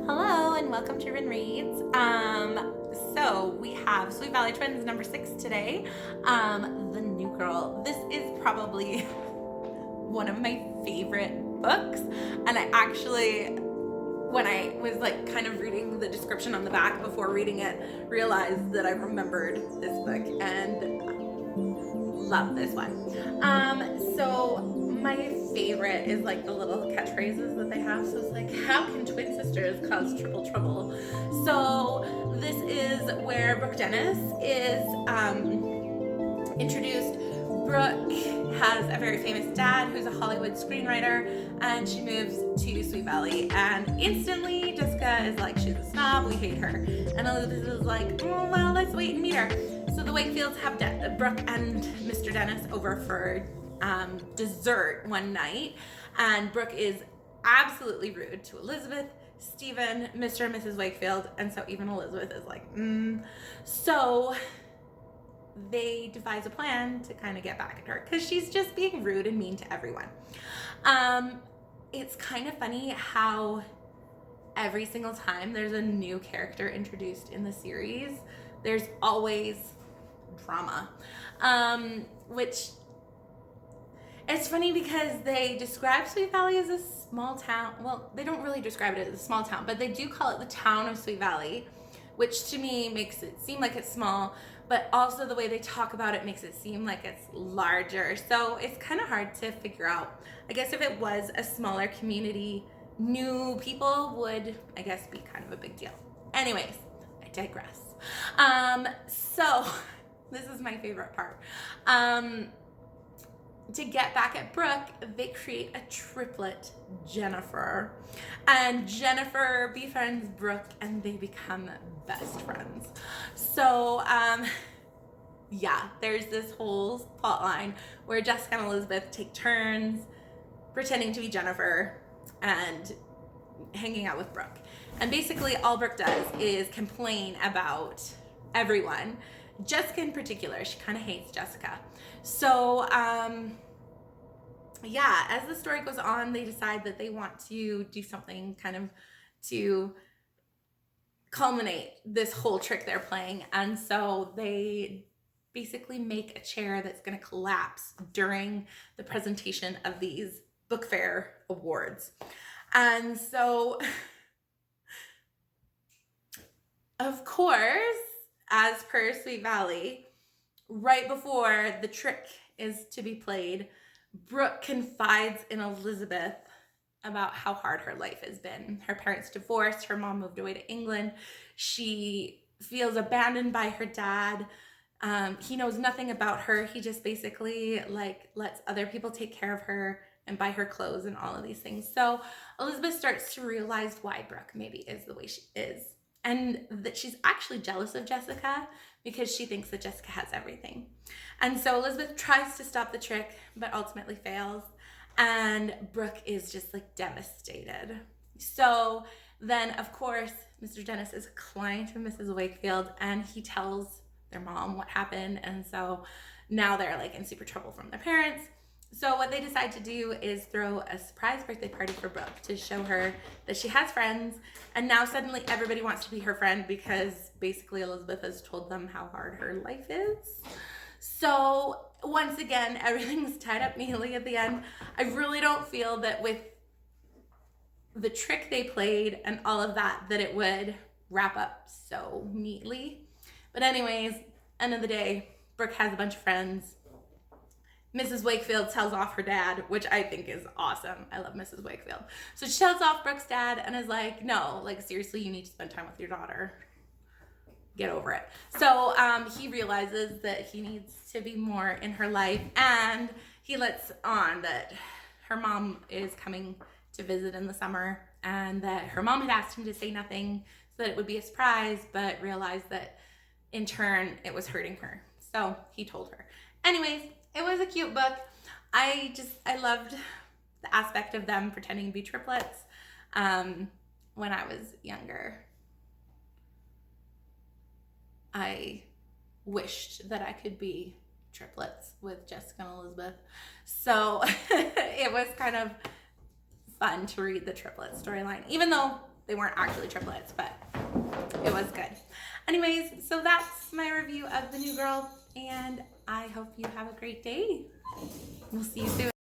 Hello and welcome to Rin Reads. So we have Sweet Valley Twins number 6 today. The New Girl. This is probably one of my favorite books, and I actually, when I was like kind of reading the description on the back before reading it, realized that I remembered this book and love this one. So my favorite is like the little catchphrases that they have. So it's like, how can twin sisters cause triple trouble? So this is where Brooke Dennis is introduced. Brooke has a very famous dad who's a Hollywood screenwriter, and she moves to Sweet Valley, and instantly Jessica is like, she's a snob, we hate her. And Elizabeth is like, oh, well, let's wait and meet her. So the Wakefields have Brooke and Mr. Dennis over for dessert one night, and Brooke is absolutely rude to Elizabeth, Stephen, Mr. and Mrs. Wakefield, and so even Elizabeth is like, So they devise a plan to kind of get back at her because she's just being rude and mean to everyone. It's kind of funny how every single time there's a new character introduced in the series, there's always drama, which it's funny because they describe Sweet Valley as a small town. Well, they don't really describe it as a small town, but they do call it the town of Sweet Valley, which to me makes it seem like it's small, but also the way they talk about it makes it seem like it's larger. So it's kind of hard to figure out. I guess if it was a smaller community, new people would, I guess, be kind of a big deal. Anyways, I digress. So this is my favorite part. To get back at Brooke, they create a triplet, Jennifer. And Jennifer befriends Brooke and they become best friends. So, yeah, there's this whole plot line where Jessica and Elizabeth take turns pretending to be Jennifer and hanging out with Brooke. And basically all Brooke does is complain about everyone. Jessica in particular, she kind of hates Jessica. So, yeah, as the story goes on, they decide that they want to do something kind of to culminate this whole trick they're playing. And so they basically make a chair that's going to collapse during the presentation of these book fair awards. And so, of course, as per Sweet Valley, right before the trick is to be played, Brooke confides in Elizabeth about how hard her life has been. Her parents divorced, her mom moved away to England. She feels abandoned by her dad. He knows nothing about her. He just basically like lets other people take care of her and buy her clothes and all of these things. So Elizabeth starts to realize why Brooke maybe is the way she is, and that she's actually jealous of Jessica because she thinks that Jessica has everything. And so Elizabeth tries to stop the trick, but ultimately fails. And Brooke is just like devastated. So then, of course, Mr. Dennis is a client of Mrs. Wakefield, and he tells their mom what happened. And so now they're like in super trouble from their parents. So what they decide to do is throw a surprise birthday party for Brooke to show her that she has friends. And now suddenly everybody wants to be her friend because basically Elizabeth has told them how hard her life is. So once again, everything's tied up neatly at the end. I really don't feel that with the trick they played and all of that, that it would wrap up so neatly. But anyways, end of the day, Brooke has a bunch of friends. Mrs. Wakefield tells off her dad, which I think is awesome. I love Mrs. Wakefield. So she tells off Brooke's dad and is like, no, like seriously, you need to spend time with your daughter. Get over it. So he realizes that he needs to be more in her life, and he lets on that her mom is coming to visit in the summer, and that her mom had asked him to say nothing so that it would be a surprise, but realized that in turn it was hurting her. So he told her. Anyways, it was a cute book. I loved the aspect of them pretending to be triplets when I was younger. I wished that I could be triplets with Jessica and Elizabeth. So it was kind of fun to read the triplet storyline, even though They weren't actually triplets, but it was good. Anyways, so that's my review of The New Girl, and I hope you have a great day. We'll see you soon.